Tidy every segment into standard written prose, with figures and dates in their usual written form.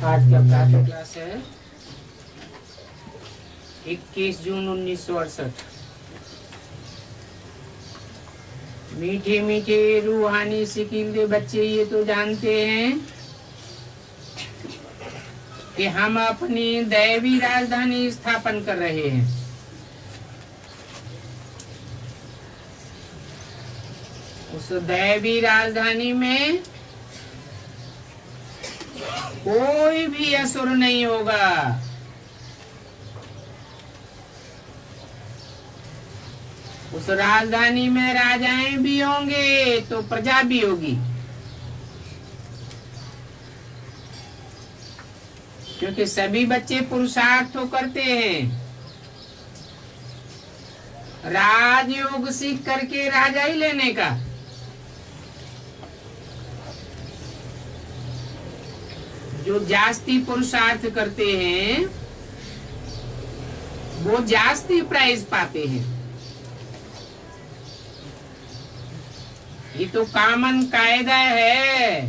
आज का प्रातः क्लास है 21 जून 1968। मीठे मीठे रूहानी सिकील बच्चे, ये तो जानते हैं कि हम अपनी दैवी राजधानी स्थापन कर रहे हैं। उस दैवी राजधानी में कोई भी असुर नहीं होगा। उस राजधानी में राजाएं भी होंगे तो प्रजा भी होगी, क्योंकि सभी बच्चे पुरुषार्थ तो करते हैं राजयोग सीख करके राजा ही लेने का। जो जास्ती पुरुषार्थ करते हैं वो जास्ती प्राइज पाते हैं। ये तो कॉमन कायदा है,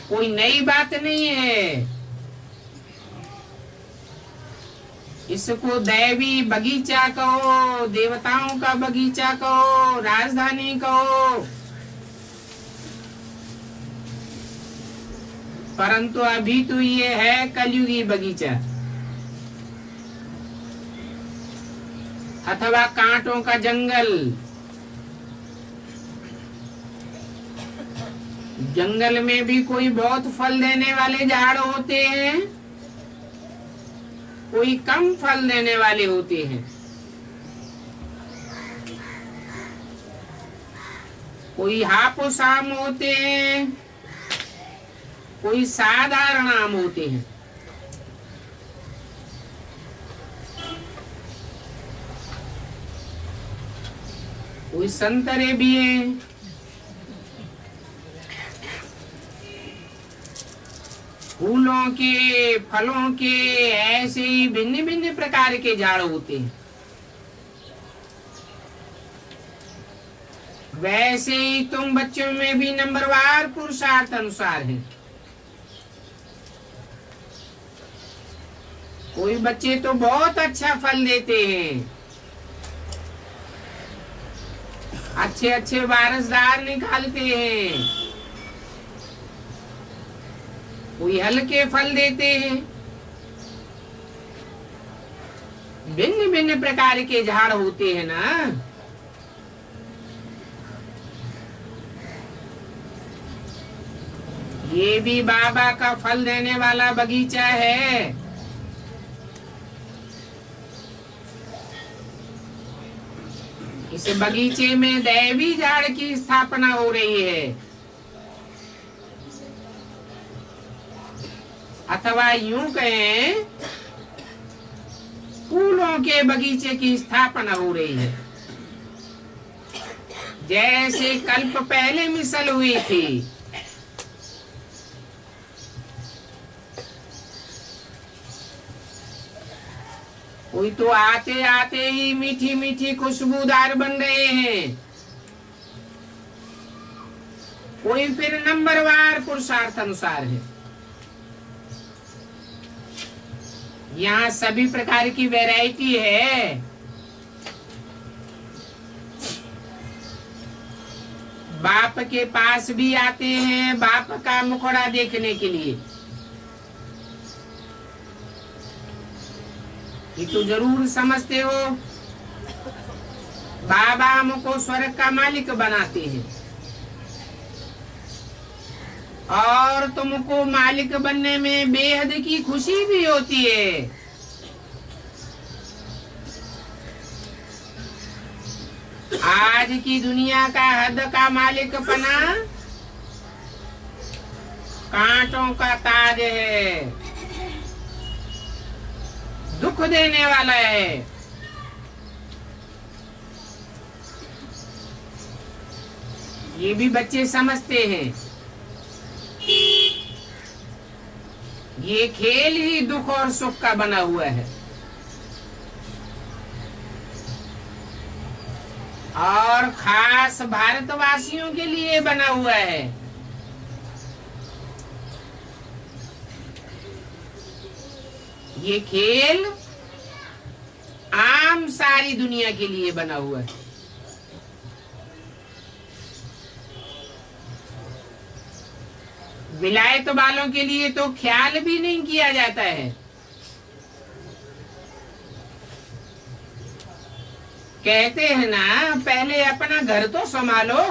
कोई नई बात नहीं है। इसको दैवी बगीचा कहो, देवताओं का बगीचा कहो, राजधानी कहो, परंतु अभी तो ये है कलयुगी बगीचा अथवा कांटों का जंगल। जंगल में भी कोई बहुत फल देने वाले झाड़ होते हैं, कोई कम फल देने वाले होते हैं। कोई हापुस आम होते हैं, कोई साधारण आम होते हैं। कोई संतरे भी हैं। फूलों के, फलों के, ऐसे ही भिन्न भिन्न प्रकार के झाड़ होते हैं। वैसे ही तुम बच्चों में भी नंबरवार पुरुषार्थ अनुसार है। कोई बच्चे तो बहुत अच्छा फल देते हैं, अच्छे अच्छे वारसदार निकालते हैं। कोई हल्के फल देते हैं। भिन्न भिन्न प्रकार के झाड़ होते हैं ना। ये भी बाबा का फल देने वाला बगीचा है। इस बगीचे में दैवी झाड़ की स्थापना हो रही है, अथवा यूं कहें फूलों के बगीचे की स्थापना हो रही है। जैसे कल्प पहले मिसल हुई थी, कोई तो आते आते ही मीठी मीठी खुशबूदार बन रहे हैं, कोई फिर नंबरवार पुरुषार्थ अनुसार है। यहाँ सभी प्रकार की वैरायटी है। बाप के पास भी आते हैं बाप का मुखड़ा देखने के लिए। ये तो जरूर समझते हो बाबा हमको स्वर्ग का मालिक बनाते हैं, और तुमको मालिक बनने में बेहद की खुशी भी होती है। आज की दुनिया का हद का मालिक बना कांटों का ताज है, दुख देने वाला है। ये भी बच्चे समझते हैं। ये खेल ही दुख और सुख का बना हुआ है। और खास भारतवासियों के लिए बना हुआ है। ये खेल आम सारी दुनिया के लिए बना हुआ है। विलायत वालों के लिए तो ख्याल भी नहीं किया जाता है। कहते हैं ना, पहले अपना घर तो संभालो।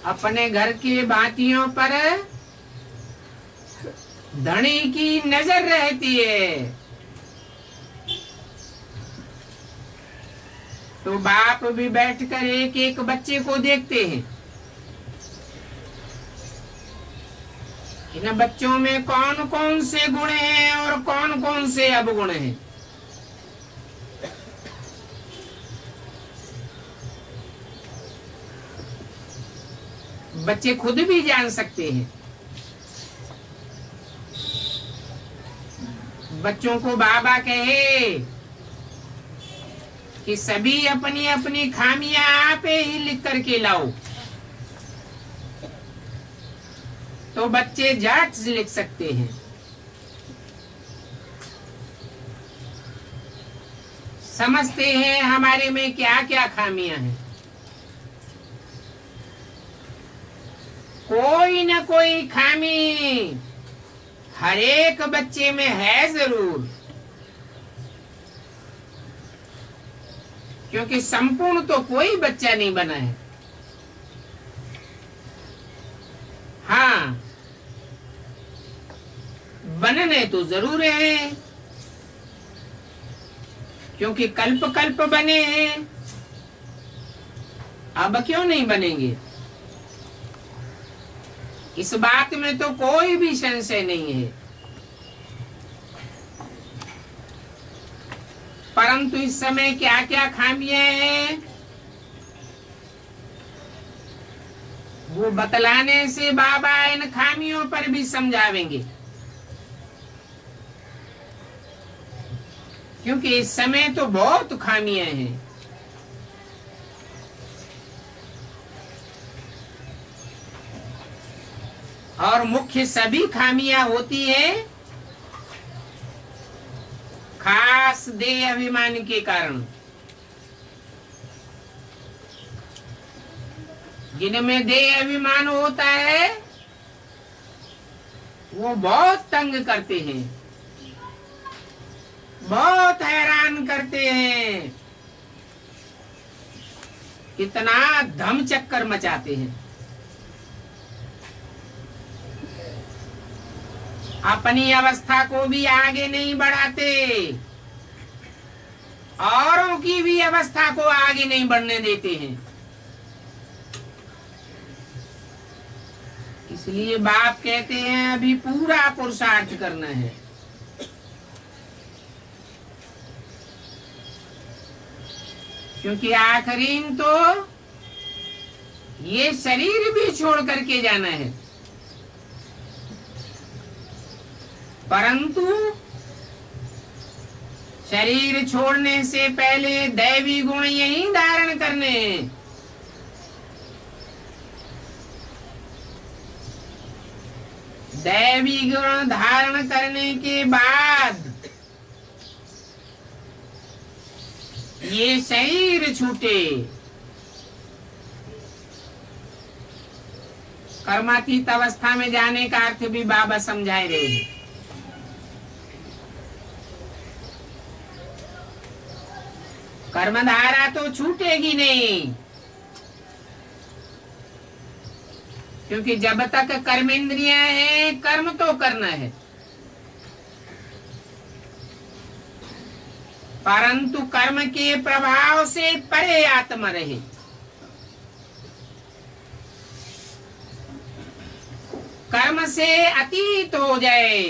अपने घर के बातियों पर धनी की नजर रहती है, तो बाप भी बैठकर एक एक बच्चे को देखते हैं। इन बच्चों में कौन कौन से गुण हैं और कौन कौन से अवगुण हैं। बच्चे खुद भी जान सकते हैं। बच्चों को बाबा कहे कि सभी अपनी अपनी खामियां आप ही लिख करके लाओ, तो बच्चे झट से लिख सकते हैं। समझते हैं हमारे में क्या क्या खामियां हैं। कोई न कोई खामी हर एक बच्चे में है जरूर, क्योंकि संपूर्ण तो कोई बच्चा नहीं बना है। हाँ, बनने तो जरूर है, क्योंकि कल्प कल्प बने हैं। अब क्यों नहीं बनेंगे, इस बात में तो कोई भी संशय नहीं है। परंतु इस समय क्या क्या खामियां हैं, वो बतलाने से बाबा इन खामियों पर भी समझावेंगे। क्योंकि इस समय तो बहुत खामियां हैं। और मुख्य सभी खामियां होती है खास देह अभिमान के कारण। जिनमें देह अभिमान होता है वो बहुत तंग करते हैं, बहुत हैरान करते हैं, कितना धम चक्कर मचाते हैं। अपनी अवस्था को भी आगे नहीं बढ़ाते, औरों की भी अवस्था को आगे नहीं बढ़ने देते हैं। इसलिए बाप कहते हैं अभी पूरा पुरुषार्थ करना है। क्योंकि आखिरी तो ये शरीर भी छोड़ करके जाना है। परंतु शरीर छोड़ने से पहले दैवी गुण यही धारण करने हैं। दैवी गुण धारण करने के बाद ये शरीर छूटे। कर्मातीत अवस्था में जाने का अर्थ भी बाबा समझाए रहे हैं। कर्मधारा तो छूटेगी नहीं, क्योंकि जब तक कर्मेंद्रियां हैं कर्म तो करना है। परंतु कर्म के प्रभाव से परे आत्मा रहे। कर्म से अतीत हो जाए,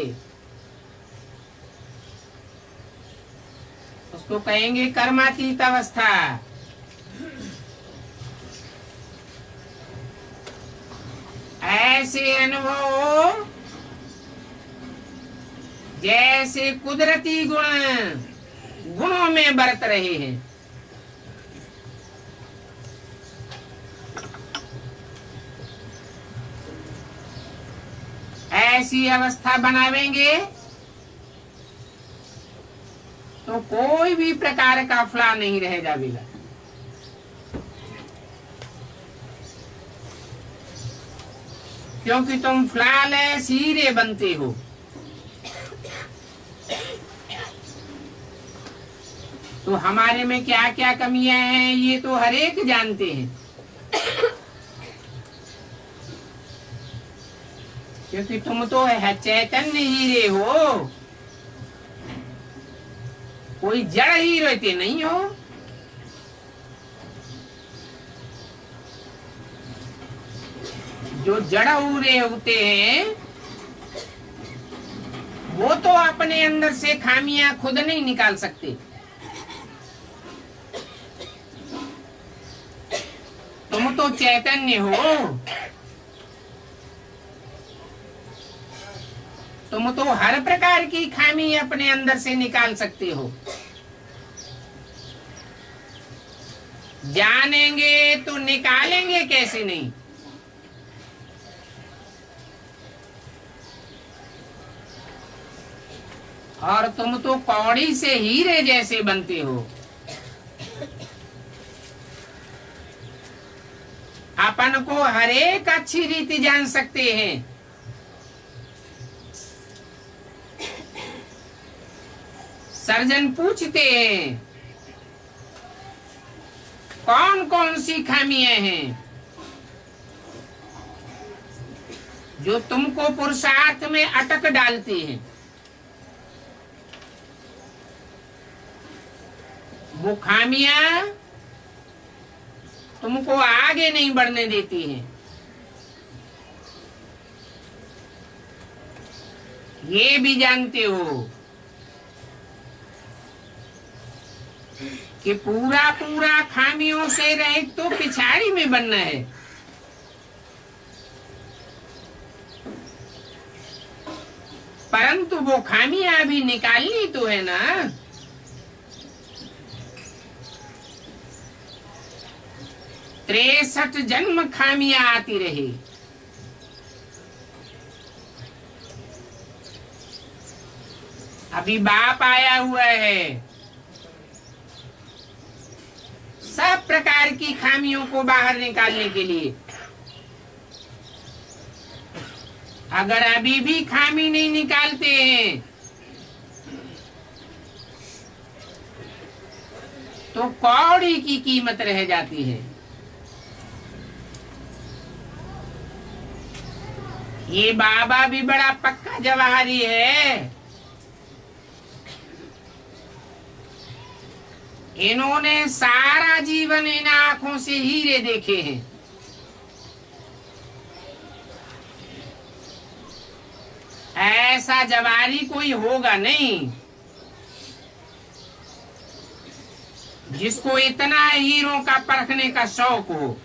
उसको कहेंगे कर्मातीत अवस्था। ऐसे अनुभव जैसे कुदरती गुण गुणों में बरत रहे हैं, ऐसी अवस्था बनावेंगे तो कोई भी प्रकार का फला नहीं रह जाएगा। क्योंकि तुम फ्लॉलेस हीरे बनते हो। तो हमारे में क्या क्या कमियां हैं ये तो हर एक जानते हैं, क्योंकि तुम तो है चैतन्य हीरे हो, कोई जड़ हीरे नहीं हो। जो जड़ हीरे होते हैं वो तो अपने अंदर से खामियां खुद नहीं निकाल सकते। तुम तो चैतन्य हो, तुम तो हर प्रकार की खामी अपने अंदर से निकाल सकते हो। जानेंगे तो निकालेंगे कैसे नहीं। और तुम तो कौड़ी से हीरे जैसे बनते हो। अपन को हर एक अच्छी रीति जान सकते हैं। सर्जन पूछते हैं कौन कौन सी खामियां हैं जो तुमको पुरुषार्थ में अटक डालती हैं। वो खामियां तुमको आगे नहीं बढ़ने देती हैं। ये भी जानते हो कि पूरा पूरा खामियों से रहित तो पिछाड़ी में बनना है। परंतु वो खामियां भी निकालनी तो है ना। 63 जन्म खामियां आती रही, अभी बाप आया हुआ है सब प्रकार की खामियों को बाहर निकालने के लिए। अगर अभी भी खामी नहीं निकालते हैं तो कौड़ी की कीमत रह जाती है। ये बाबा भी बड़ा पक्का जवाहरी है। इन्होंने सारा जीवन इन आंखों से हीरे देखे हैं। ऐसा जवारी कोई होगा नहीं जिसको इतना हीरों का परखने का शौक हो।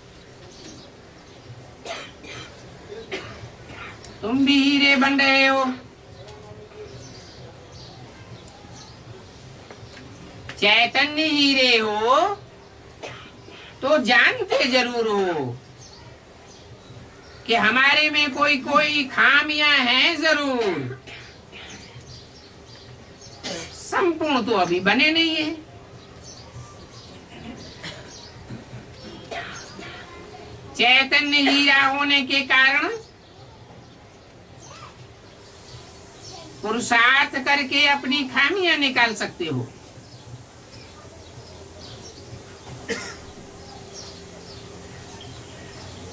तुम भी हीरे बन रहे हो। चैतन्य हीरे हो तो जानते जरूर हो कि हमारे में कोई कोई खामियां हैं जरूर। संपूर्ण तो अभी बने नहीं है। चैतन्य हीरा होने के कारण पुरुषार्थ करके अपनी खामियां निकाल सकते हो।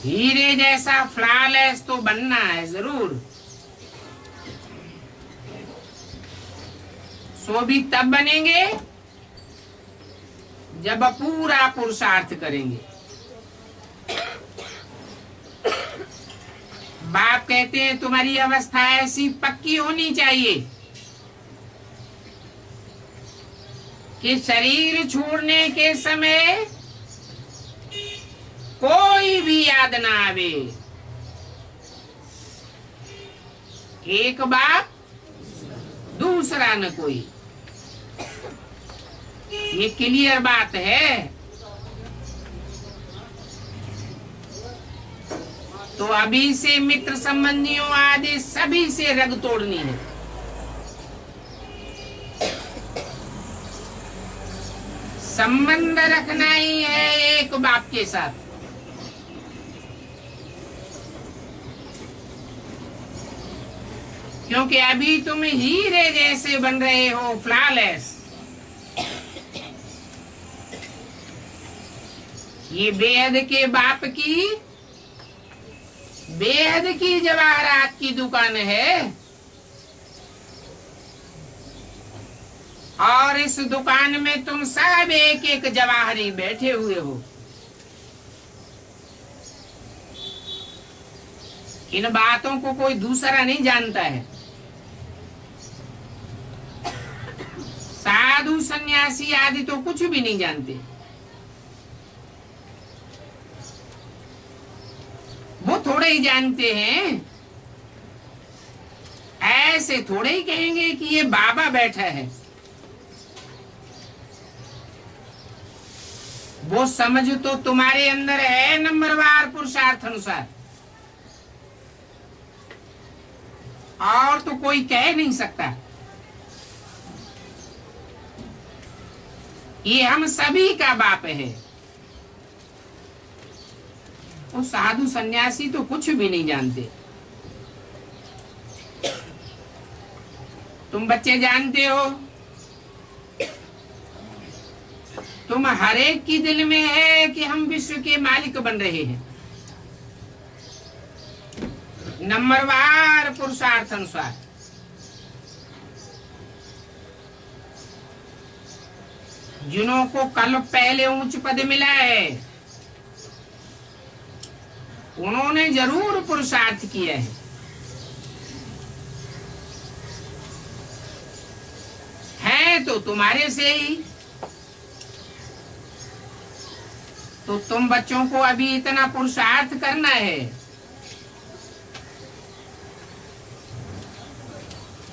हीरे जैसा फ्लॉलेस तो बनना है जरूर। सो भी तब बनेंगे जब पूरा पुरुषार्थ करेंगे। बाप कहते हैं तुम्हारी अवस्था ऐसी पक्की होनी चाहिए कि शरीर छोड़ने के समय कोई भी याद ना आवे। एक बाप दूसरा न कोई। ये क्लियर बात है। तो अभी से मित्र संबंधियों आदि सभी से रग तोड़नी है। संबंध रखना ही है एक बाप के साथ। क्योंकि अभी तुम हीरे जैसे बन रहे हो, फ्लॉलेस। ये बेहद के बाप की बेहद की जवाहरात की दुकान है, और इस दुकान में तुम सब एक एक जवाहरी बैठे हुए हो। इन बातों को कोई दूसरा नहीं जानता है। साधु सन्यासी आदि तो कुछ भी नहीं जानते। वो थोड़े ही जानते हैं। ऐसे थोड़े ही कहेंगे कि ये बाबा बैठा है। वो समझ तो तुम्हारे अंदर है, नंबरवार पुरुषार्थ अनुसार, और तो कोई कह नहीं सकता। ये हम सभी का बाप है। वो साधु सन्यासी तो कुछ भी नहीं जानते। तुम बच्चे जानते हो, तुम हर एक की दिल में है कि हम विश्व के मालिक बन रहे हैं, नंबरवार पुरुषार्थ अनुसार। जिन्हों को कल पहले उच्च पद मिला है, उन्होंने जरूर पुरुषार्थ किया है तो तुम्हारे से ही। तो तुम बच्चों को अभी इतना पुरुषार्थ करना है,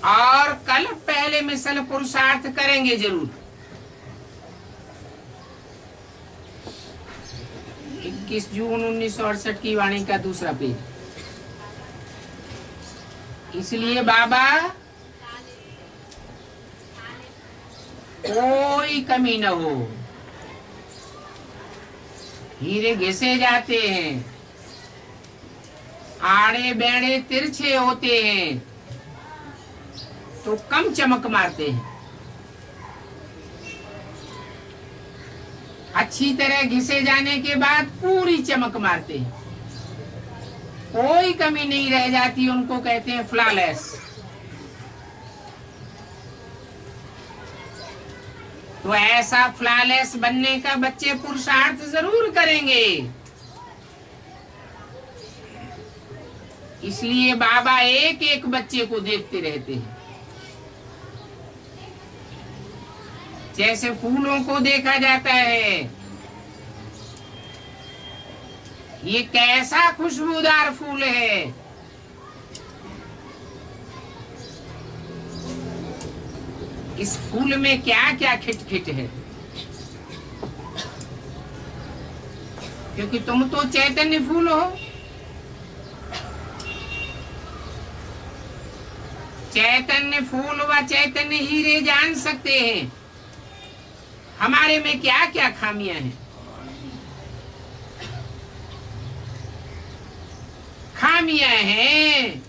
और कल पहले मिसल पुरुषार्थ करेंगे जरूर। 21 जून 1968 की वाणी का दूसरा पेज। इसलिए बाबा कोई कमी न हो। हीरे घिसे जाते हैं, आड़े बेड़े तिरछे होते हैं तो कम चमक मारते हैं। अच्छी तरह घिसे जाने के बाद पूरी चमक मारते हैं, कोई कमी नहीं रह जाती। उनको कहते हैं फ्लॉलेस। तो ऐसा फ्लॉलेस बनने का बच्चे पुरुषार्थ जरूर करेंगे। इसलिए बाबा एक एक बच्चे को देखते रहते हैं। जैसे फूलों को देखा जाता है, ये कैसा खुशबूदार फूल है, इस फूल में क्या क्या खिटखिट है। क्योंकि तुम तो चैतन्य फूल हो। चैतन्य फूल व चैतन्य हीरे जान सकते हैं हमारे में क्या क्या खामियां हैं। खामियां हैं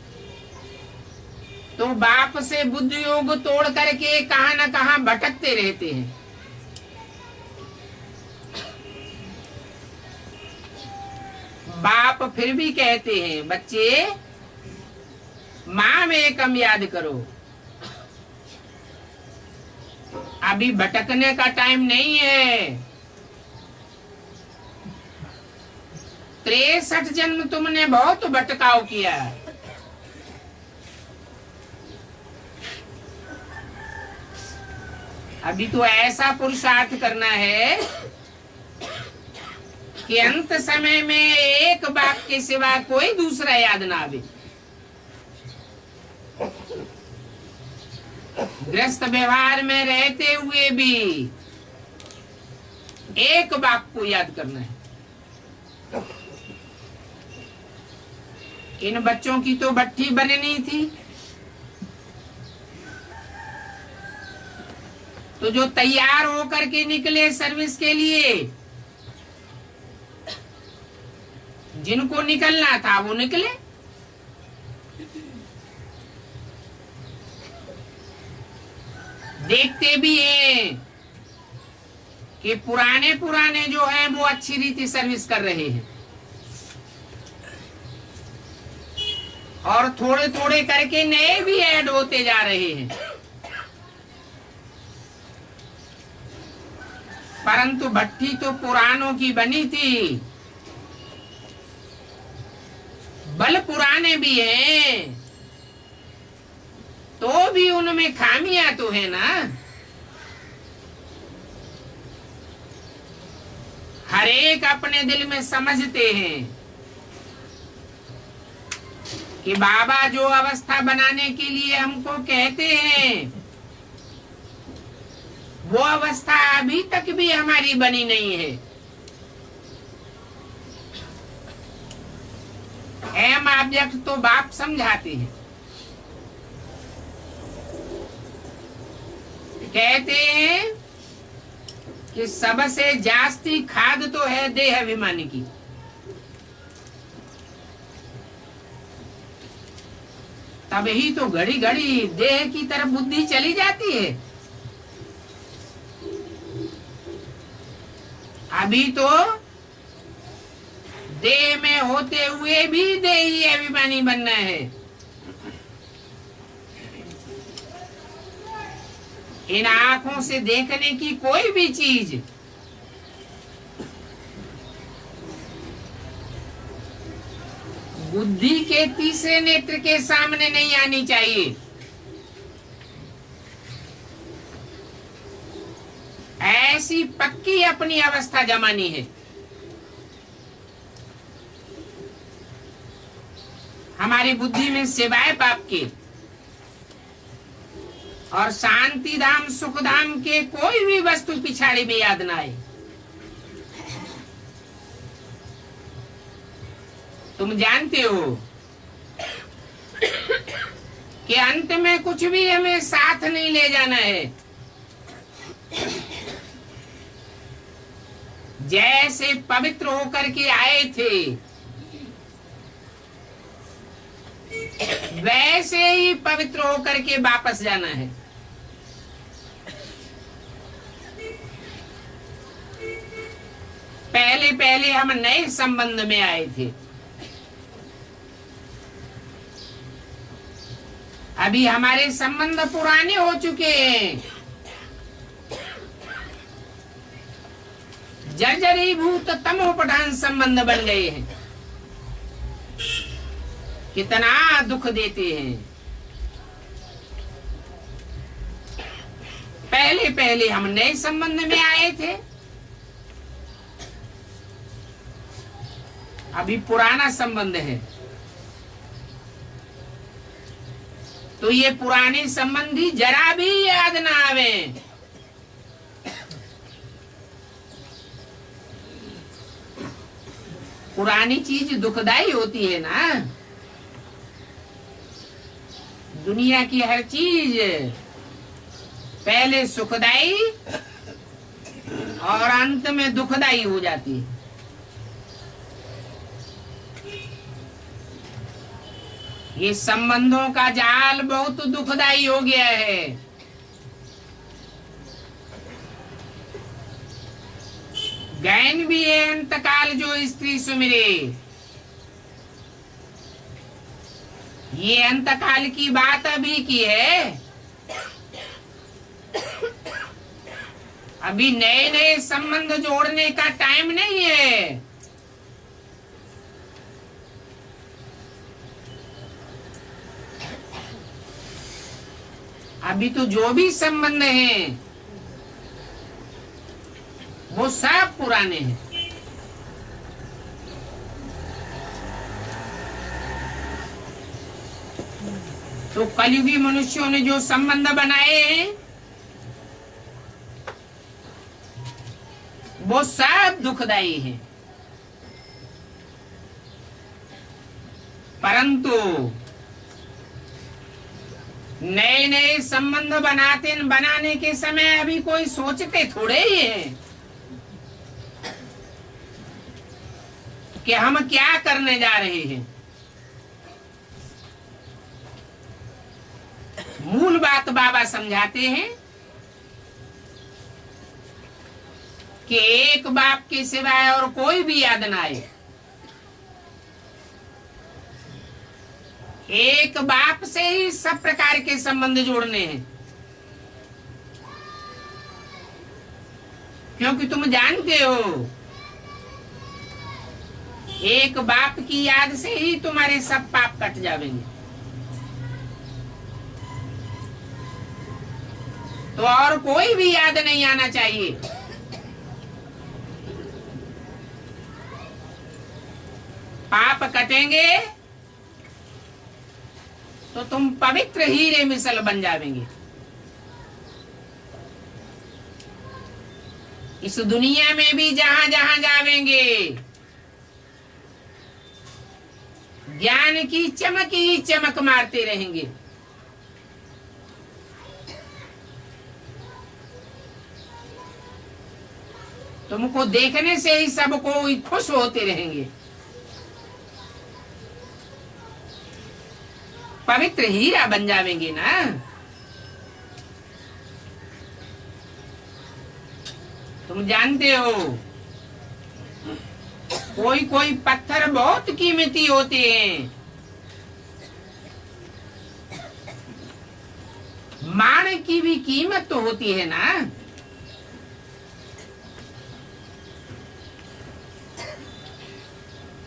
तो बाप से बुद्धि योग तोड़ करके कहां न कहां भटकते रहते हैं। बाप फिर भी कहते हैं, बच्चे माँ में कम याद करो, अभी भटकने का टाइम नहीं है। 63 जन्म तुमने बहुत भटकाव किया। अभी तो ऐसा पुरुषार्थ करना है कि अंत समय में एक बाप के सिवा कोई दूसरा याद ना आवे। गृहस्थ व्यवहार में रहते हुए भी एक बाप को याद करना है। इन बच्चों की तो भट्ठी बननी थी, तो जो तैयार होकर के निकले सर्विस के लिए, जिनको निकलना था वो निकले। देखते भी हैं कि पुराने पुराने जो है वो अच्छी रीति सर्विस कर रहे हैं, और थोड़े थोड़े करके नए भी ऐड होते जा रहे हैं। परंतु भट्टी तो पुरानों की बनी थी, बल पुराने भी हैं, तो भी उनमें खामियां तो है ना। हर एक अपने दिल में समझते हैं कि बाबा जो अवस्था बनाने के लिए हमको कहते हैं, वो अवस्था अभी तक भी हमारी बनी नहीं है। एम ऑब्जेक्ट तो बाप समझाते हैं, कहते हैं कि सबसे जास्ती खाद तो है देह अभिमानी की। तभी तो घड़ी घड़ी देह की तरफ बुद्धि चली जाती है। अभी तो देह में होते हुए भी देही अभिमानी बनना है। इन आंखों से देखने की कोई भी चीज बुद्धि के तीसरे नेत्र के सामने नहीं आनी चाहिए। ऐसी पक्की अपनी अवस्था जमानी है। हमारी बुद्धि में सिवाय बाप के और शांति धाम सुख धाम के कोई भी वस्तु पिछाड़ी में याद ना आए। तुम जानते हो कि अंत में कुछ भी हमें साथ नहीं ले जाना है। जैसे पवित्र होकर के आए थे, वैसे ही पवित्र होकर के वापस जाना है। पहले पहले हम नए संबंध में आए थे, अभी हमारे संबंध पुराने हो चुके हैं। जर्जरीभूत तमोप्रधान संबंध बन गए हैं। कितना दुख देते हैं। पहले पहले हम नए संबंध में आए थे, अभी पुराना संबंध है। तो ये पुराने संबंधी जरा भी याद ना आवे। पुरानी चीज दुखदाई होती है ना। दुनिया की हर चीज पहले सुखदाई और अंत में दुखदाई हो जाती है। ये संबंधों का जाल बहुत दुखदाई हो गया है। गैन भी है अंतकाल जो स्त्री सुमिरे। ये अंतकाल की बात अभी की है। अभी नए नए संबंध जोड़ने का टाइम नहीं है। अभी तो जो भी संबंध हैं वो सब पुराने हैं। तो कलयुगी मनुष्यों ने जो संबंध बनाए हैं वो सब दुखदायी हैं, परंतु नए नए संबंध बनाने के समय अभी कोई सोचते थोड़े ही हैं कि हम क्या करने जा रहे हैं। मूल बात बाबा समझाते हैं कि एक बाप के सिवाय और कोई भी याद ना आए। एक बाप से ही सब प्रकार के संबंध जोड़ने हैं, क्योंकि तुम जानते हो एक बाप की याद से ही तुम्हारे सब पाप कट जाएंगे। तो और कोई भी याद नहीं आना चाहिए। पाप कटेंगे तो तुम पवित्र हीरे मिसल बन जाएंगे। इस दुनिया में भी जहां जहां जावेंगे ज्ञान की चमक ही चमक मारते रहेंगे। तुमको देखने से ही सबको खुश होते रहेंगे। पवित्र हीरा बन जावेंगे ना। तुम जानते हो कोई कोई पत्थर बहुत कीमती होते हैं। माण की भी कीमत तो होती है ना।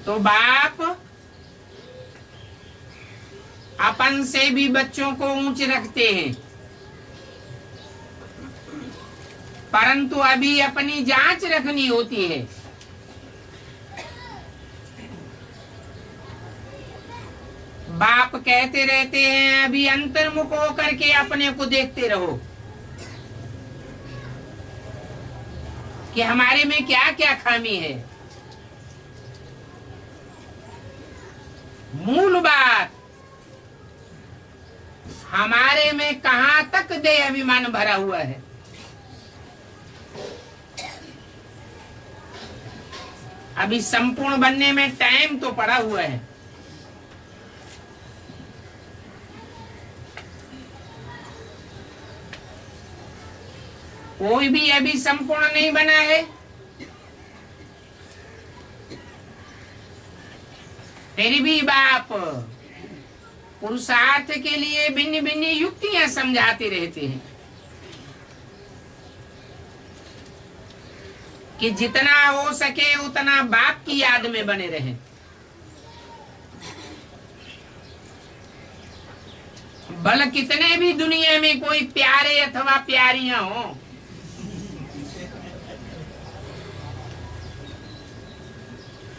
तो बाप अपन से भी बच्चों को ऊंच रखते हैं, परंतु अभी अपनी जांच रखनी होती है। बाप कहते रहते हैं अभी अंतर्मुख होकर के अपने को देखते रहो कि हमारे में क्या क्या खामी है। मूल बात हमारे में कहां तक देह अभिमान भरा हुआ है। अभी संपूर्ण बनने में टाइम तो पड़ा हुआ है। कोई भी अभी संपूर्ण नहीं बना है। फिर भी बाप पुरुषार्थ के लिए भिन्न भिन्न युक्तियां समझाते रहते हैं कि जितना हो सके उतना बाप की याद में बने रहें। भले कितने भी दुनिया में कोई प्यारे अथवा प्यारियां हो,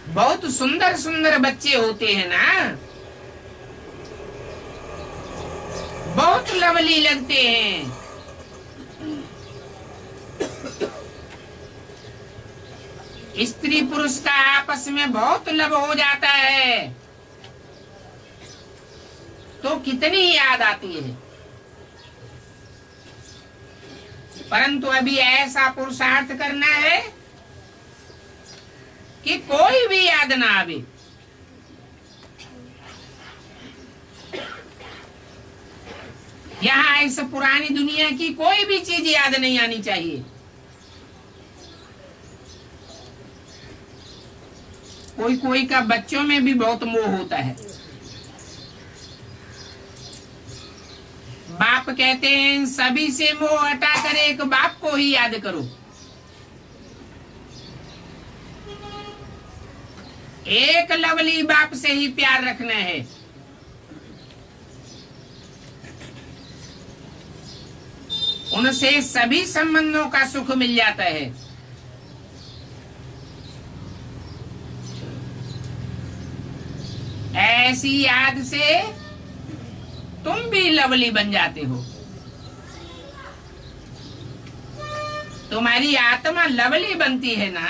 बहुत सुंदर सुंदर बच्चे होते हैं ना, बहुत लवली लगते हैं, स्त्री पुरुष का आपस में बहुत लव हो जाता है तो कितनी याद आती है। परंतु अभी ऐसा पुरुषार्थ करना है कि कोई भी याद ना आवे। यहाँ इस पुरानी दुनिया की कोई भी चीज याद नहीं आनी चाहिए। कोई कोई का बच्चों में भी बहुत मोह होता है। बाप कहते हैं सभी से मोह हटाकर एक बाप को ही याद करो। एक लवली बाप से ही प्यार रखना है। उनसे सभी संबंधों का सुख मिल जाता है। ऐसी याद से तुम भी लवली बन जाते हो। तुम्हारी आत्मा लवली बनती है ना।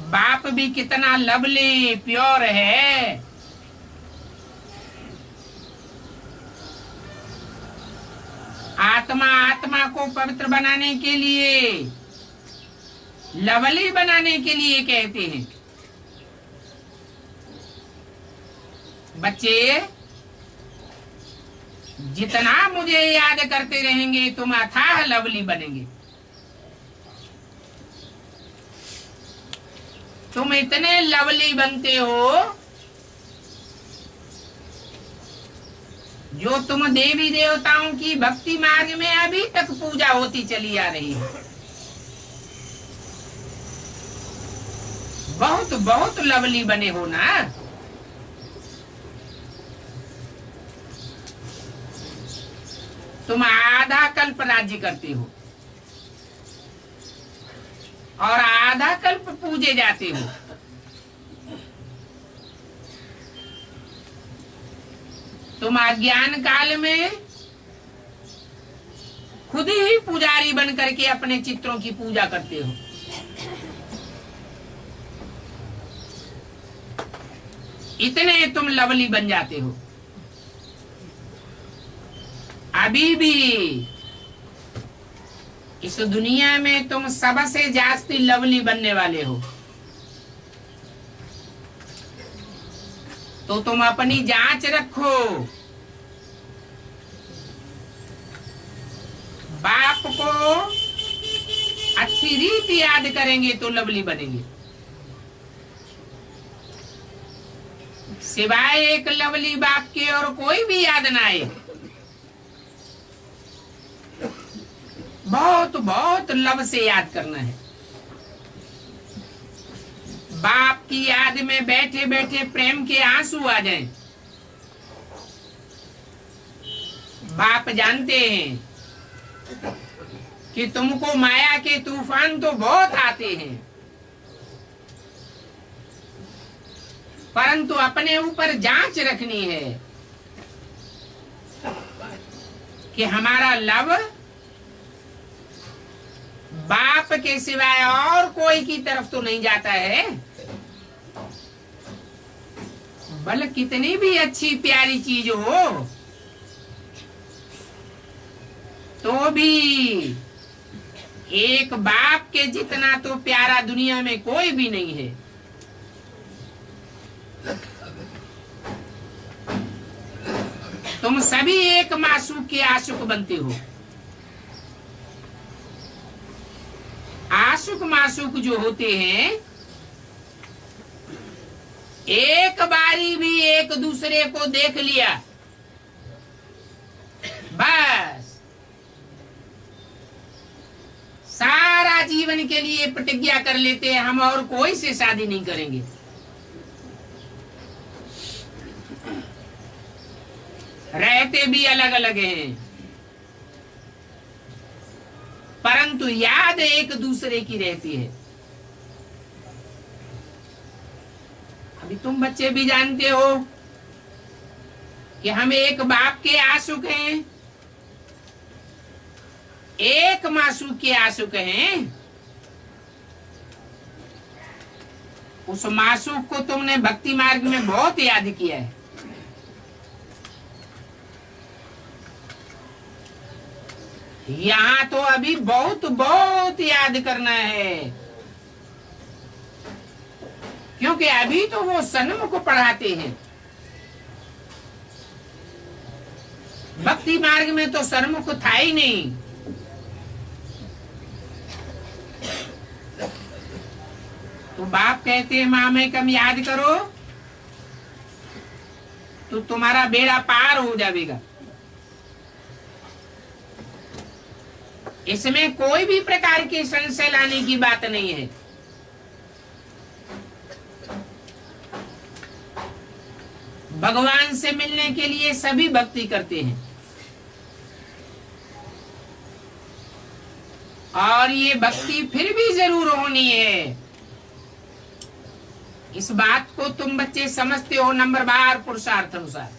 बाप भी कितना लवली प्योर है। आत्मा आत्मा को पवित्र बनाने के लिए, लवली बनाने के लिए कहते हैं। बच्चे, जितना मुझे याद करते रहेंगे तुम अथाह लवली बनेंगे। तुम इतने लवली बनते हो जो तुम देवी देवताओं की भक्ति मार्ग में अभी तक पूजा होती चली आ रही है। बहुत बहुत लवली बने हो ना। तुम आधा कल्प राज्य करते हो और आधा कल्प पूजे जाते हो। तुम अज्ञान काल में खुद ही पुजारी बन करके अपने चित्रों की पूजा करते हो। इतने तुम लवली बन जाते हो। अभी भी इस दुनिया में तुम सबसे जास्ती लवली बनने वाले हो। तो तुम अपनी जांच रखो। बाप को अच्छी रीति याद करेंगे तो लवली बनेंगे। सिवाय एक लवली बाप के और कोई भी याद ना आए। बहुत बहुत लव से याद करना है। बाप की याद में बैठे बैठे प्रेम के आंसू आ जाएं। बाप जानते हैं कि तुमको माया के तूफान तो बहुत आते हैं, परंतु अपने ऊपर जांच रखनी है कि हमारा लव बाप के सिवाय और कोई की तरफ तो नहीं जाता है। भले कितनी भी अच्छी प्यारी चीज हो तो भी एक बाप के जितना तो प्यारा दुनिया में कोई भी नहीं है। तुम सभी एक मासूक के आशुक बनते हो। आशुक मासूक जो होते हैं एक बारी भी एक दूसरे को देख लिया बस सारा जीवन के लिए प्रतिज्ञा कर लेते हैं हम और कोई से शादी नहीं करेंगे। रहते भी अलग अलग हैं, परंतु याद एक दूसरे की रहती है। अभी तुम बच्चे भी जानते हो कि हम एक बाप के आशुक हैं, एक मासूक के आशुक हैं। उस मासूक को तुमने भक्ति मार्ग में बहुत याद किया है। यहाँ तो अभी बहुत बहुत याद करना है, क्योंकि अभी तो वो सन्मुख पढ़ाते हैं। भक्ति मार्ग में तो सन्मुख था ही नहीं। तो बाप कहते हैं माँ में कम याद करो तो तुम्हारा बेड़ा पार हो जाएगा। इसमें कोई भी प्रकार के संशय लाने की बात नहीं है। भगवान से मिलने के लिए सभी भक्ति करते हैं और ये भक्ति फिर भी जरूर होनी है। इस बात को तुम बच्चे समझते हो नंबरवार पुरुषार्थ अनुसार।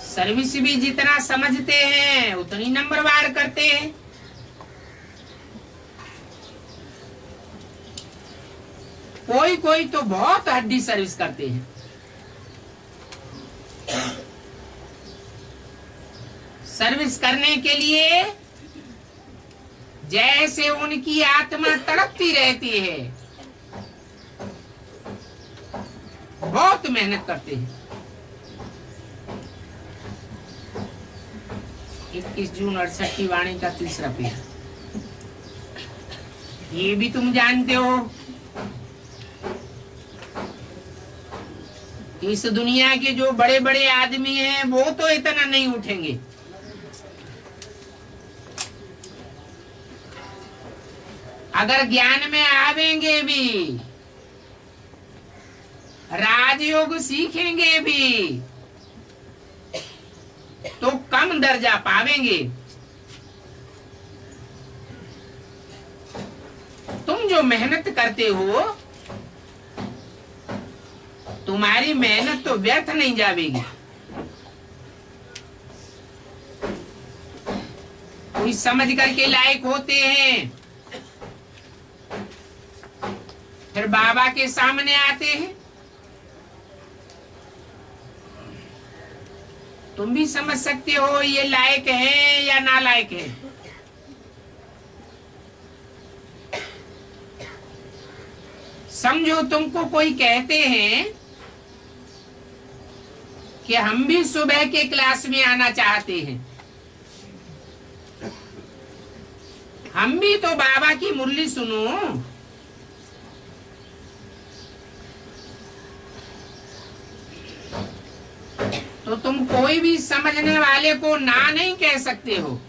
सर्विस भी जितना समझते हैं उतनी नंबरवार करते हैं। कोई कोई तो बहुत हड्डी सर्विस करते हैं। सर्विस करने के लिए जैसे उनकी आत्मा तड़पती रहती है, बहुत मेहनत करते हैं। 21 जून 68 की वाणी का 3रा पेज, ये भी तुम जानते हो। इस दुनिया के जो बड़े बड़े आदमी हैं वो तो इतना नहीं उठेंगे। अगर ज्ञान में आवेंगे भी, राजयोग सीखेंगे भी, तो कम दर्जा पावेंगे। तुम जो मेहनत करते हो, तुम्हारी मेहनत तो व्यर्थ नहीं जाएगी। कोई समझ करके लायक होते हैं, फिर बाबा के सामने आते हैं। तुम भी समझ सकते हो ये लायक है या नालायक है। समझो तुमको कोई कहते हैं कि हम भी सुबह के क्लास में आना चाहते हैं, हम भी तो बाबा की मुरली सुनो। तो तुम कोई भी समझने वाले को ना नहीं कह सकते हो।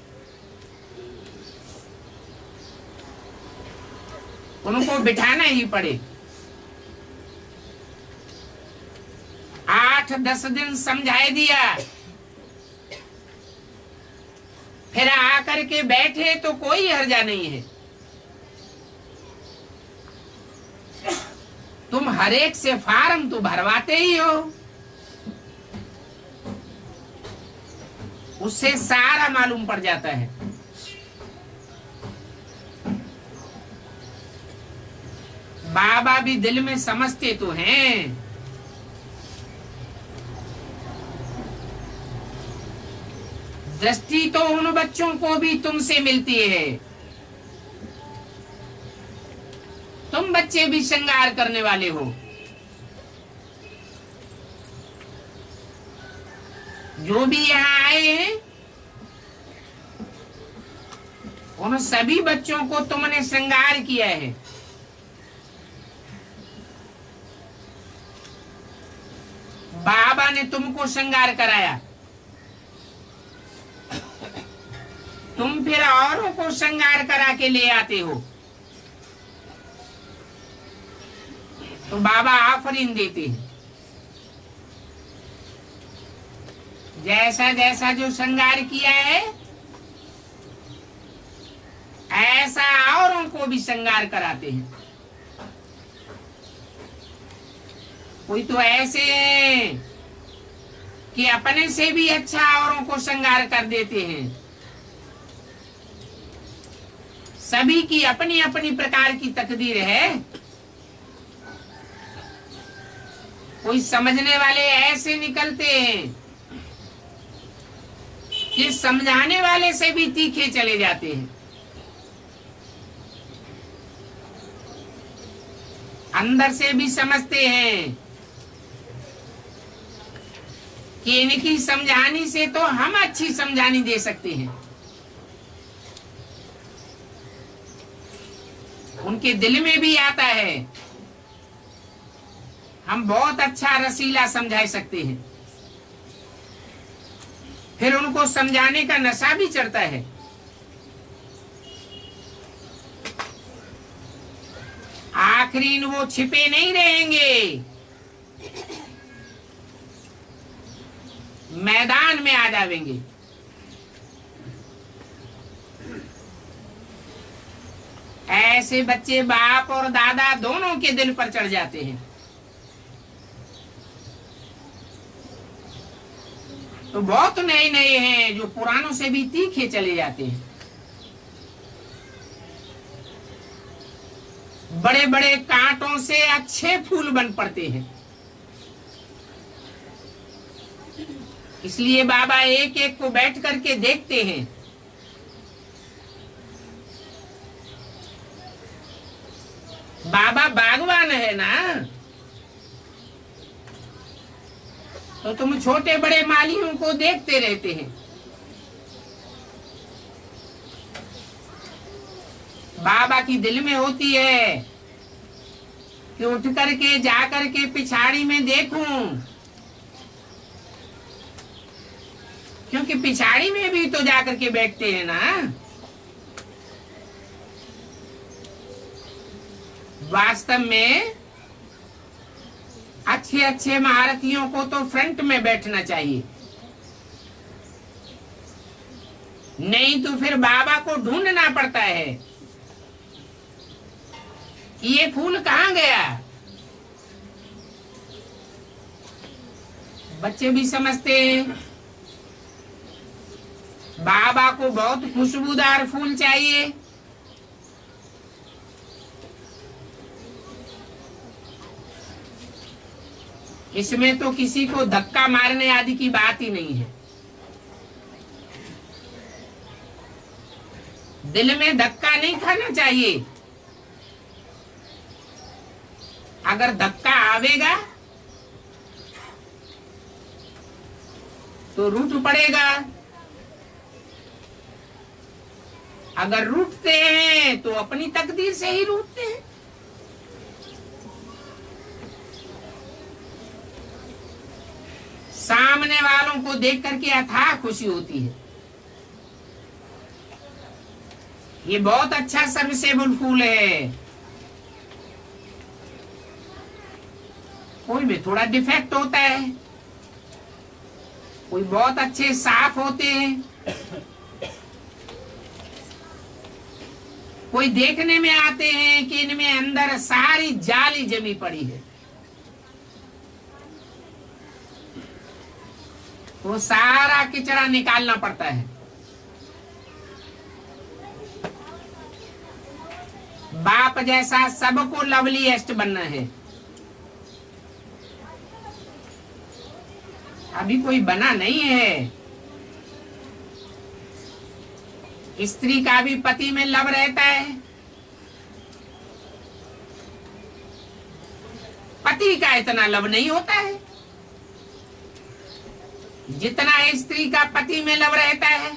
उनको बिठाना ही पड़े। 8-10 दिन समझाई दिया, फिर आकर के बैठे तो कोई हर्जा नहीं है। तुम हर एक से फार्म तो भरवाते ही हो, उससे सारा मालूम पड़ जाता है। बाबा भी दिल में समझते तो हैं। दृष्टि तो उन बच्चों को भी तुमसे मिलती है। तुम बच्चे भी श्रृंगार करने वाले हो। जो भी यहाँ आए हैं उन सभी बच्चों को तुमने श्रृंगार किया है। बाबा ने तुमको श्रृंगार कराया, तुम फिर औरों को श्रृंगार करा के ले आते हो। तो बाबा आफरीन देते हैं। जैसा जैसा जो श्रृंगार किया है ऐसा औरों को भी श्रृंगार कराते हैं। कोई तो ऐसे हैं कि अपने से भी अच्छा औरों को श्रृंगार कर देते हैं। सभी की अपनी अपनी प्रकार की तकदीर है। कोई समझने वाले ऐसे निकलते हैं कि समझाने वाले से भी तीखे चले जाते हैं। अंदर से भी समझते हैं कि इनकी समझानी से तो हम अच्छी समझानी दे सकते हैं। उनके दिल में भी आता है हम बहुत अच्छा रसीला समझा सकते हैं। फिर उनको समझाने का नशा भी चढ़ता है। आखिरी वो छिपे नहीं रहेंगे। मैदान में आ जावेंगे। ऐसे बच्चे बाप और दादा दोनों के दिल पर चढ़ जाते हैं। तो बहुत नए नए हैं जो पुरानों से भी तीखे चले जाते हैं। बड़े बड़े कांटों से अच्छे फूल बन पड़ते हैं। इसलिए बाबा एक एक को बैठ करके देखते हैं। बाबा बागवान है ना, तो तुम छोटे बड़े मालियों को देखते रहते हैं। बाबा की दिल में होती है कि उठ करके जा करके पिछाड़ी में देखूं, क्योंकि पिछाड़ी में भी तो जा करके बैठते हैं ना। वास्तव में अच्छे अच्छे महारथियों को तो फ्रंट में बैठना चाहिए, नहीं तो फिर बाबा को ढूंढना पड़ता है कि ये फूल कहाँ गया। बच्चे भी समझते हैं बाबा को बहुत खुशबूदार फूल चाहिए। इसमें तो किसी को धक्का मारने आदि की बात ही नहीं है। दिल में धक्का नहीं खाना चाहिए। अगर धक्का आवेगा तो रूठ पड़ेगा, अगर रूठते हैं तो अपनी तकदीर से ही रूठते हैं। सामने वालों को देख करके अथाह खुशी होती है। ये बहुत अच्छा सर्विसेबल फूल है। कोई में थोड़ा डिफेक्ट होता है, कोई बहुत अच्छे साफ होते हैं, कोई देखने में आते हैं कि इनमें अंदर सारी जाली जमी पड़ी है। वो सारा किचड़ा निकालना पड़ता है। बाप जैसा सबको लवलीएस्ट बनना है। अभी कोई बना नहीं है। स्त्री का भी पति में लव रहता है, पति का इतना लव नहीं होता है जितना स्त्री का पति में लव रहता है।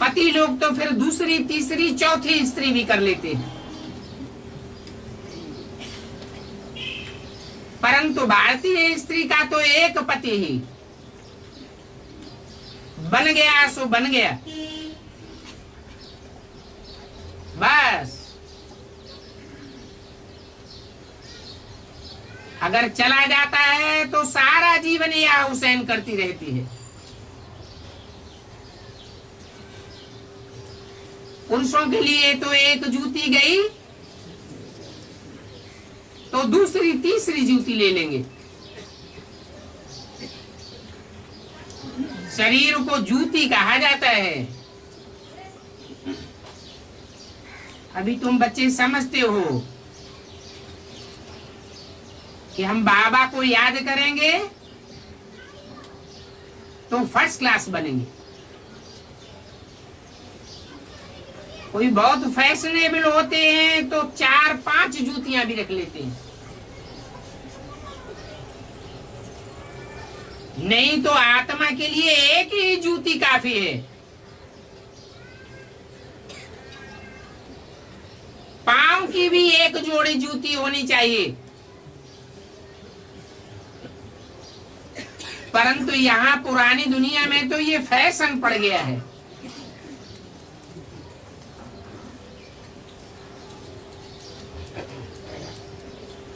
पति लोग तो फिर दूसरी तीसरी चौथी स्त्री भी कर लेते हैं, परंतु भारतीय स्त्री का तो एक पति ही बन गया सो बन गया बस। अगर चला जाता है तो सारा जीवन या हुसैन करती रहती है। पुरुषों के लिए तो एक जूती गई तो दूसरी तीसरी जूती ले लेंगे। शरीर को जूती कहा जाता है। अभी तुम बच्चे समझते हो कि हम बाबा को याद करेंगे तो फर्स्ट क्लास बनेंगे। कोई बहुत फैशनेबल होते हैं तो 4-5 जूतियां भी रख लेते हैं, नहीं तो आत्मा के लिए एक ही जूती काफी है। पांव की भी एक जोड़ी जूती होनी चाहिए, परंतु यहाँ पुरानी दुनिया में तो ये फैशन पड़ गया है।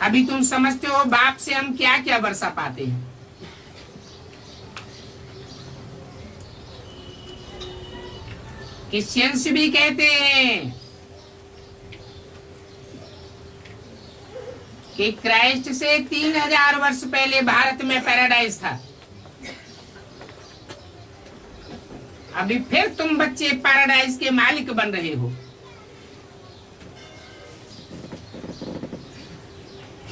अभी तुम समझते हो बाप से हम क्या क्या वर्षा पाते हैं। क्रिश्चियंस भी कहते हैं कि क्राइस्ट से 3000 वर्ष पहले भारत में पैराडाइज था। अभी फिर तुम बच्चे पैराडाइज के मालिक बन रहे हो।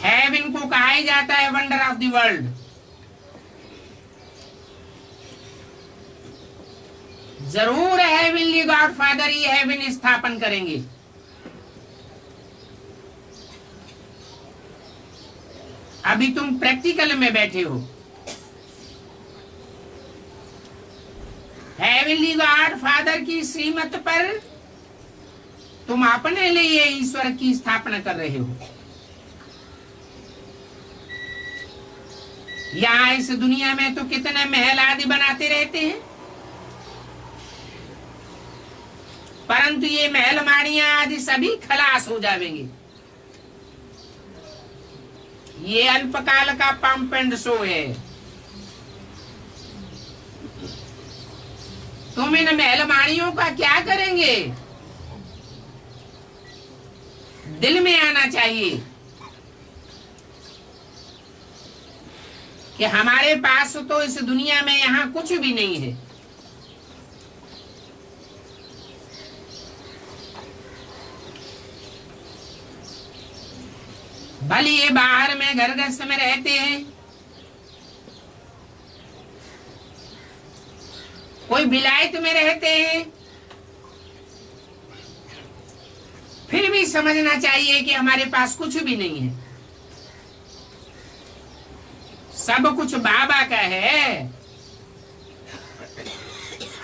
हेवन को कहा ही जाता है वंडर ऑफ द वर्ल्ड। जरूर हेवनली गॉड फादर ही हेवन स्थापन करेंगे। अभी तुम प्रैक्टिकल में बैठे हो। हेवनली गॉड फादर की श्रीमत पर तुम अपने लिए ईश्वर की स्थापना कर रहे हो। यहाँ इस दुनिया में तो कितने महल आदि बनाते रहते हैं, परंतु ये महल माड़ियां आदि सभी खलास हो जाएंगे। ये अल्पकाल का पंप एंड शो है। तुम इन महल माड़ियों का क्या करेंगे? दिल में आना चाहिए कि हमारे पास तो इस दुनिया में यहाँ कुछ भी नहीं है। भले ये बाहर में घर गृहस्थ में रहते हैं, कोई विलायत में रहते हैं, फिर भी समझना चाहिए कि हमारे पास कुछ भी नहीं है। सब कुछ बाबा का है,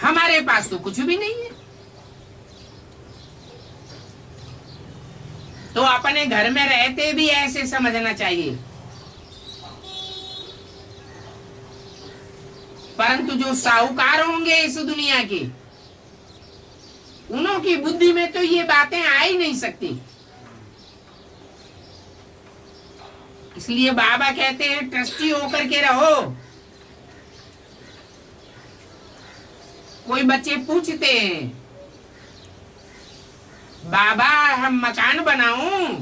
हमारे पास तो कुछ भी नहीं है। तो अपने घर में रहते भी ऐसे समझना चाहिए। परंतु जो साहूकार होंगे इस दुनिया के, उन्हों की बुद्धि में तो ये बातें आ ही नहीं सकती। इसलिए बाबा कहते हैं ट्रस्टी होकर के रहो। कोई बच्चे पूछते हैं बाबा हम मकान बनाऊं,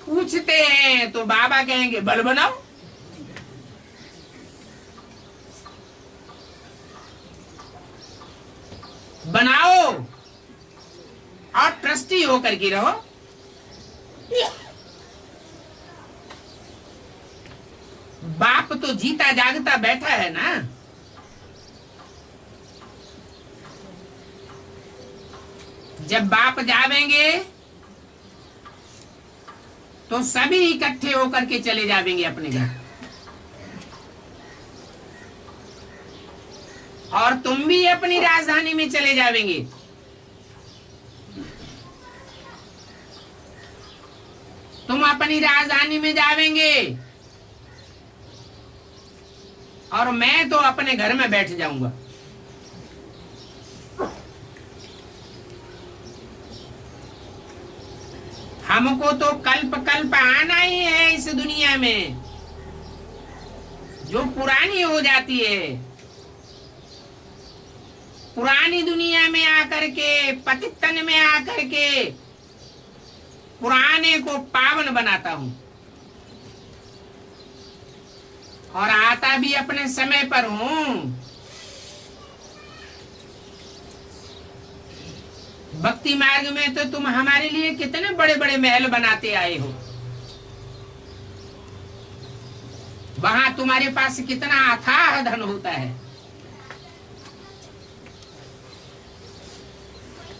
पूछते हैं तो बाबा कहेंगे बल बनाओ। बनाओ और ट्रस्टी होकर के रहो। बाप तो जीता जागता बैठा है ना। जब बाप जावेंगे तो सभी इकट्ठे होकर के चले जावेंगे अपने घर, और तुम भी अपनी राजधानी में चले जावेंगे। तुम अपनी राजधानी में जावेंगे और मैं तो अपने घर में बैठ जाऊंगा। हमको तो कल्प कल्प आना ही है इस दुनिया में, जो पुरानी हो जाती है। पुरानी दुनिया में आकर के, पतित तन में आकर के पुराने को पावन बनाता हूं, और आता भी अपने समय पर हूं। भक्ति मार्ग में तो तुम हमारे लिए कितने बड़े बड़े महल बनाते आए हो। वहां तुम्हारे पास कितना अथाह धन होता है।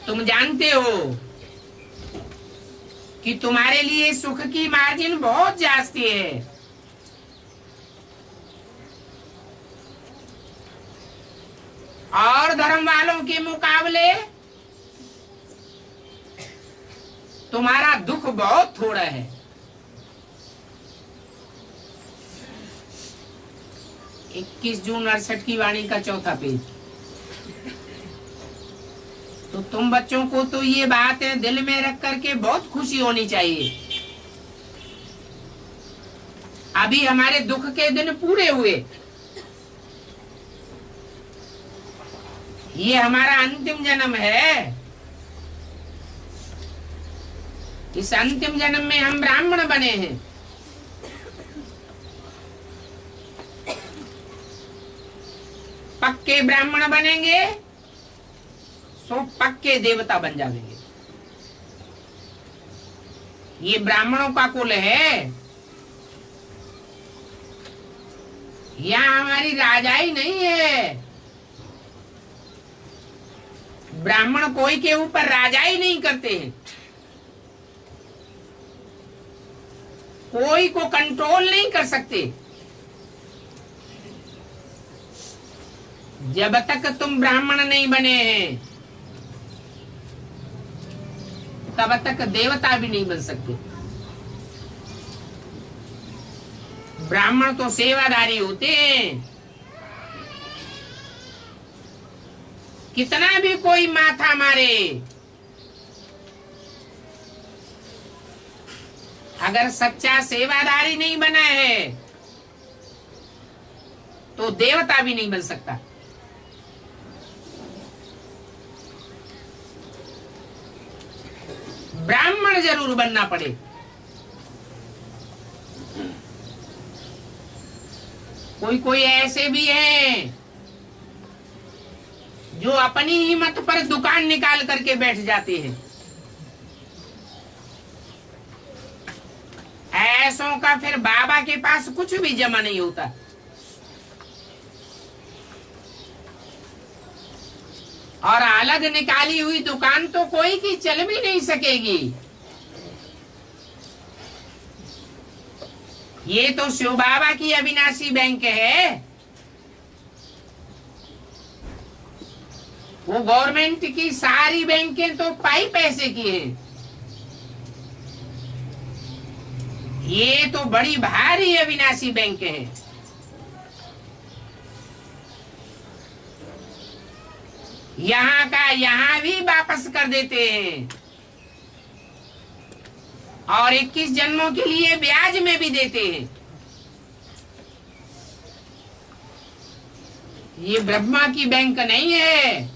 तुम जानते हो कि तुम्हारे लिए सुख की मार्जिन बहुत जास्ती है। और धर्म वालों के मुकाबले तुम्हारा दुख बहुत थोड़ा है। 21 जून 68 की वाणी का चौथा पेज। तो तुम बच्चों को तो ये बात है दिल में रख करके बहुत खुशी होनी चाहिए अभी हमारे दुख के दिन पूरे हुए, ये हमारा अंतिम जन्म है। इस अंतिम जन्म में हम ब्राह्मण बने हैं। पक्के ब्राह्मण बनेंगे सो पक्के देवता बन जाएंगे। ये ब्राह्मणों का कुल है। यहाँ हमारी राजाई नहीं है। ब्राह्मण कोई के ऊपर राजाई नहीं करते हैं, कोई को कंट्रोल नहीं कर सकते। जब तक तुम ब्राह्मण नहीं बने हैं तब तक देवता भी नहीं बन सकते। ब्राह्मण तो सेवादारी होते हैं। कितना भी कोई माथा मारे, अगर सच्चा सेवादारी नहीं बना है तो देवता भी नहीं बन सकता। ब्राह्मण जरूर बनना पड़े। कोई कोई ऐसे भी हैं जो अपनी हिम्मत पर दुकान निकाल करके बैठ जाते हैं। ऐसों का फिर बाबा के पास कुछ भी जमा नहीं होता। और अलग निकाली हुई दुकान तो कोई की चल भी नहीं सकेगी। ये तो शिव बाबा की अविनाशी बैंक है। वो गवर्नमेंट की सारी बैंकें तो पाई पैसे की हैं। ये तो बड़ी भारी अविनाशी बैंक है। यहाँ का यहाँ भी वापस कर देते हैं और 21 जन्मों के लिए ब्याज में भी देते हैं। ये ब्रह्मा की बैंक नहीं है,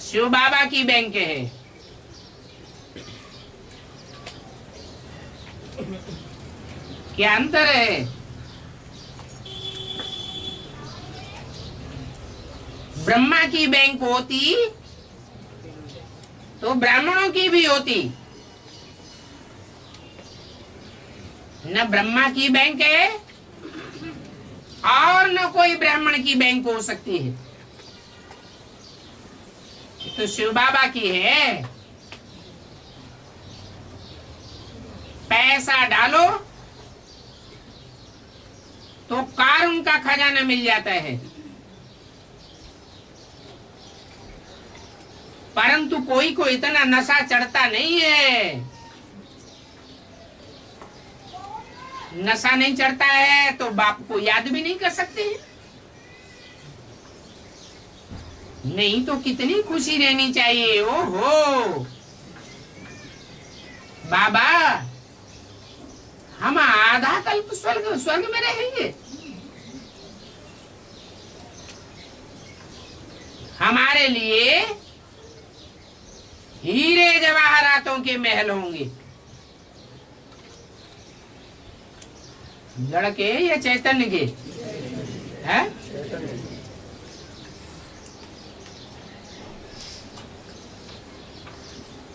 शिव बाबा की बैंक है। क्या अंतर है? ब्रह्मा की बैंक होती तो ब्राह्मणों की भी होती। न ब्रह्मा की बैंक है और न कोई ब्राह्मण की बैंक हो सकती है। तो शिव बाबा की है। पैसा डालो तो कारुण्य का खजाना मिल जाता है, परंतु कोई को इतना नशा चढ़ता नहीं है। नशा नहीं चढ़ता है तो बाप को याद भी नहीं कर सकते हैं। नहीं तो कितनी खुशी रहनी चाहिए। ओहो बाबा, हम आधा कल्प स्वर्ग में रहेंगे। हमारे लिए हीरे जवाहरातों के महल होंगे। जड़ के या चैतन्य के है?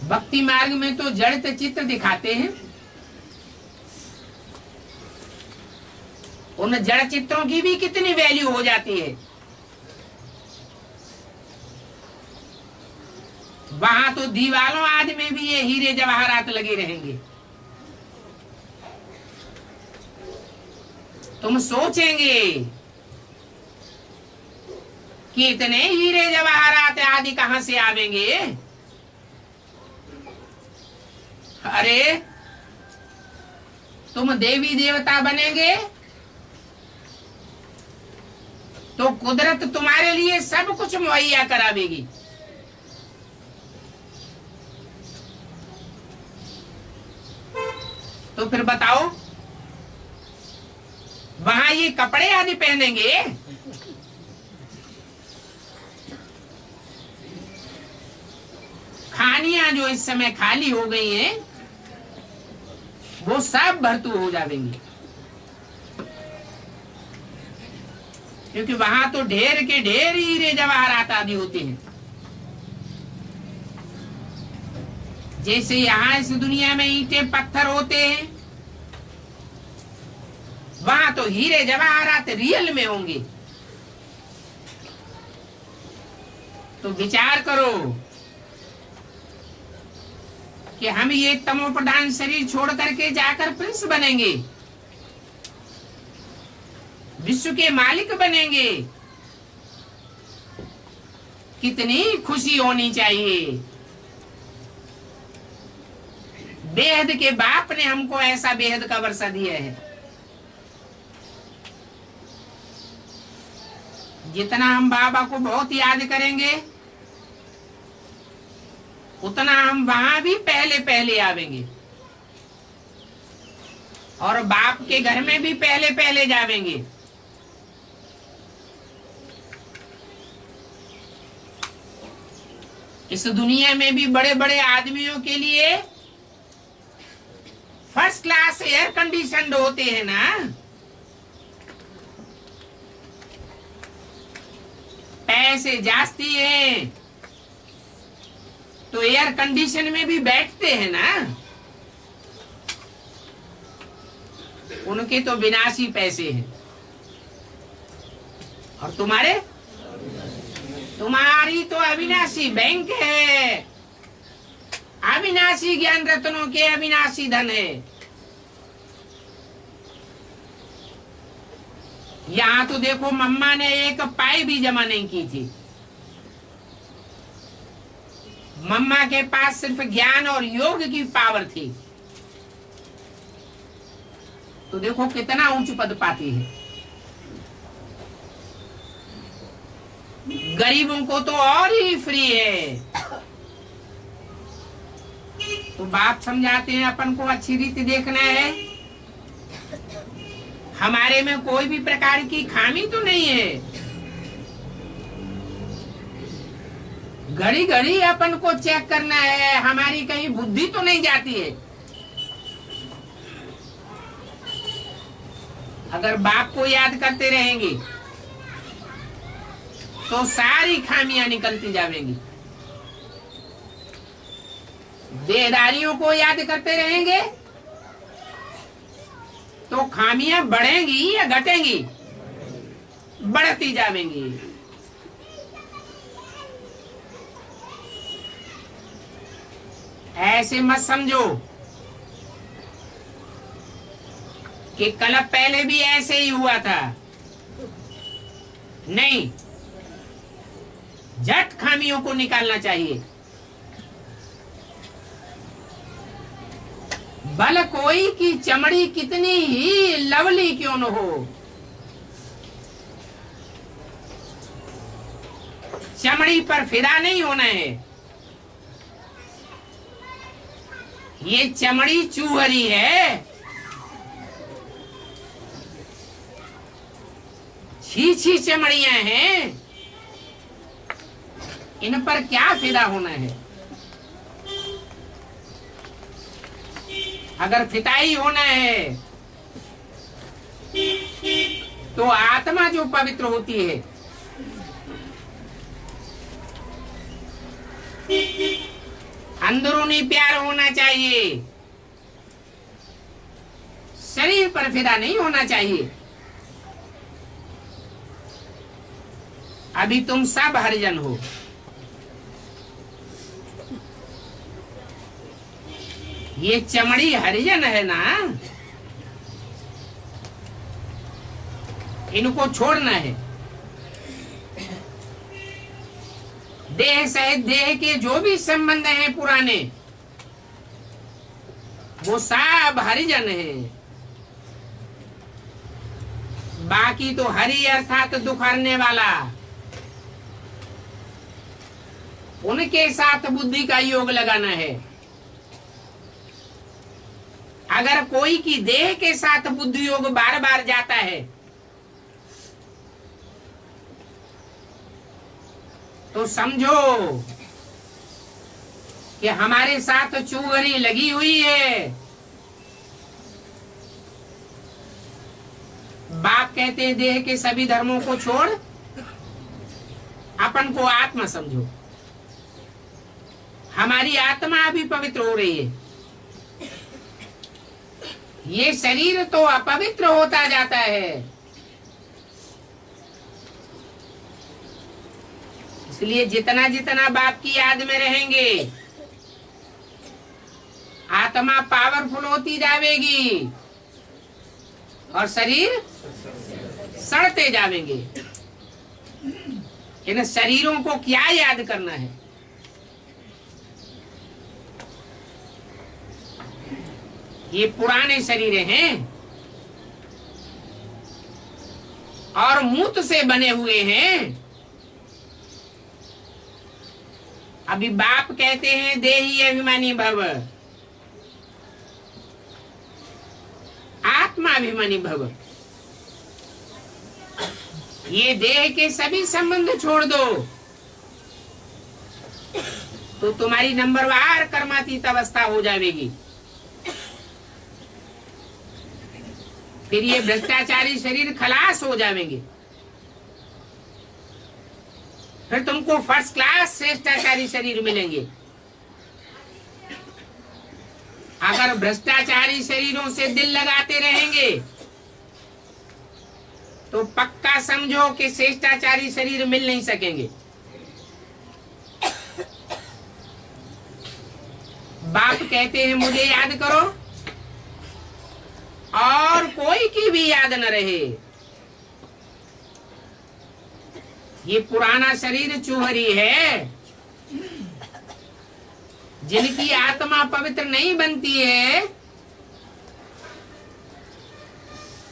भक्ति मार्ग में तो जड़ित चित्र दिखाते हैं। उन जड़ चित्रों की भी कितनी वैल्यू हो जाती है। वहां तो दीवालों आदि में भी ये हीरे जवाहरात लगे रहेंगे। तुम सोचेंगे कि इतने हीरे जवाहरात आदि कहां से आवेंगे? अरे तुम देवी देवता बनेंगे तो कुदरत तुम्हारे लिए सब कुछ मुहैया करावेगी। तो फिर बताओ, वहां ये कपड़े आदि पहनेंगे? खानियां जो इस समय खाली हो गई हैं, वो सब भरतू हो जाएंगी, क्योंकि वहां तो ढेर के ढेर हीरे जवाहरात आदि होते हैं। जैसे यहाँ इस दुनिया में ईंटे पत्थर होते हैं, वहां तो हीरे जवाहरात रियल में होंगे। तो विचार करो कि हम ये तमोप्रधान शरीर छोड़ करके जाकर प्रिंस बनेंगे, विश्व के मालिक बनेंगे। कितनी खुशी होनी चाहिए। बेहद के बाप ने हमको ऐसा बेहद का वर्षा दिया है। जितना हम बाबा को बहुत याद करेंगे, उतना हम वहां भी पहले पहले आवेंगे, और बाप के घर में भी पहले पहले जावेंगे। इस दुनिया में भी बड़े बड़े आदमियों के लिए फर्स्ट क्लास एयर कंडीशनड होते हैं ना। पैसे जास्ती हैं तो एयर कंडीशन में भी बैठते हैं ना। उनके तो विनाशी पैसे हैं, और तुम्हारी तो अविनाशी बैंक है, अविनाशी ज्ञान रत्नों के अविनाशी धन है। यहाँ तो देखो, मम्मा ने एक पाई भी जमा नहीं की थी। मम्मा के पास सिर्फ ज्ञान और योग की पावर थी। तो देखो कितना ऊंच पद पाती है। गरीबों को तो और ही फ्री है। तो बाप समझाते हैं अपन को अच्छी रीति देखना है। हमारे में कोई भी प्रकार की खामी तो नहीं है। घड़ी घड़ी अपन को चेक करना है, हमारी कहीं बुद्धि तो नहीं जाती है। अगर बाप को याद करते रहेंगे तो सारी खामियां निकलती जाएंगी। देहदारियों को याद करते रहेंगे तो खामियां बढ़ेंगी या घटेंगी? बढ़ती जाएंगी। ऐसे मत समझो कि कल पहले भी ऐसे ही हुआ था। नहीं, झट खामियों को निकालना चाहिए। भले कोई की चमड़ी कितनी ही लवली क्यों न हो, चमड़ी पर फिदा नहीं होना है। ये चमड़ी चूहरी है, छी चमड़ियां हैं, इन पर क्या फिदा होना है। अगर फिताई होना है तो आत्मा जो पवित्र होती है, अंदरूनी प्यार होना चाहिए, शरीर पर फिदा नहीं होना चाहिए। अभी तुम सब हरिजन हो। ये चमड़ी हरिजन है ना, इनको छोड़ना है। देह सहित देह के जो भी संबंध हैं पुराने, वो सब हरिजन है। बाकी तो हरि अर्थात दुख हरने वाला, उनके साथ बुद्धि का योग लगाना है। अगर कोई की देह के साथ बुद्धि योग बार बार जाता है तो समझो कि हमारे साथ चूहरी लगी हुई है। बाप कहते हैं देह के सभी धर्मों को छोड़ अपन को आत्मा समझो। हमारी आत्मा अभी पवित्र हो रही है, ये शरीर तो अपवित्र होता जाता है। इसलिए जितना जितना बाप की याद में रहेंगे आत्मा पावरफुल होती जाएगी और शरीर सड़ते जाएंगे। इन शरीरों को क्या याद करना है? ये पुराने शरीर हैं और मूत से बने हुए हैं। अभी बाप कहते हैं देही अभिमानी भव, आत्मा अभिमानी भव। ये देह के सभी संबंध छोड़ दो तो तुम्हारी नंबरवार कर्मातीत अवस्था हो जाएगी। फिर ये भ्रष्टाचारी शरीर खलास हो जाएंगे। फिर तुमको फर्स्ट क्लास श्रेष्ठाचारी शरीर मिलेंगे। अगर भ्रष्टाचारी शरीरों से दिल लगाते रहेंगे तो पक्का समझो कि श्रेष्ठाचारी शरीर मिल नहीं सकेंगे। बाप कहते हैं मुझे याद करो और कोई की भी याद न रहे। ये पुराना शरीर चूहरी है, जिनकी आत्मा पवित्र नहीं बनती है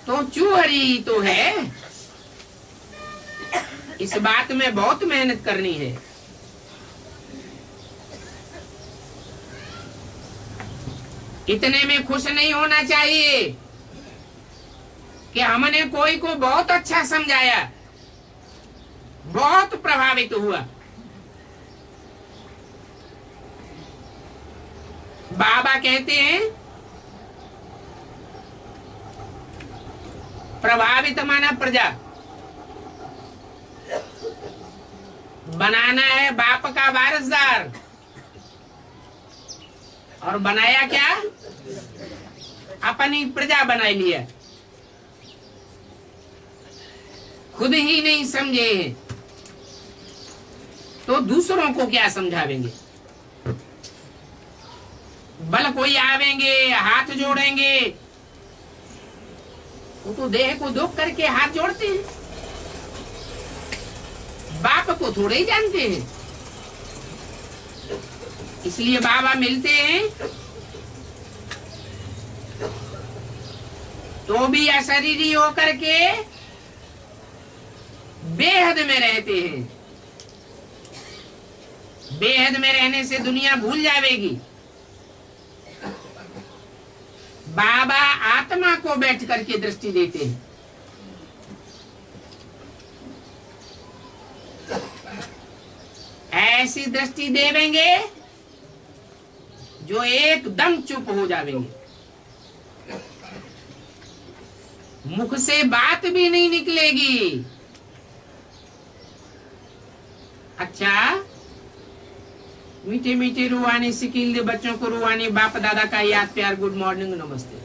तो चूहरी तो है। इस बात में बहुत मेहनत करनी है। इतने में खुश नहीं होना चाहिए कि हमने कोई को बहुत अच्छा समझाया, बहुत प्रभावित हुआ। बाबा कहते हैं प्रभावित माना प्रजा, बनाना है बाप का वारसदार। और बनाया क्या? अपनी प्रजा बना लिया। खुद ही नहीं समझे तो दूसरों को क्या समझावेंगे? बल कोई आवेंगे, हाथ जोड़ेंगे, वो तो देह को दुख करके हाथ जोड़ते हैं, बाप को थोड़े ही जानते हैं। इसलिए बाबा मिलते हैं तो भी अशरीरी होकर के बेहद में रहते हैं। बेहद में रहने से दुनिया भूल जाएगी। बाबा आत्मा को बैठ करके दृष्टि देते हैं। ऐसी दृष्टि देवेंगे जो एकदम चुप हो जाएंगे, मुख से बात भी नहीं निकलेगी। अच्छा, मीठे मीठे रूहानी सिकील बच्चों को रूहानी बाप दादा का याद प्यार, गुड मॉर्निंग, नमस्ते।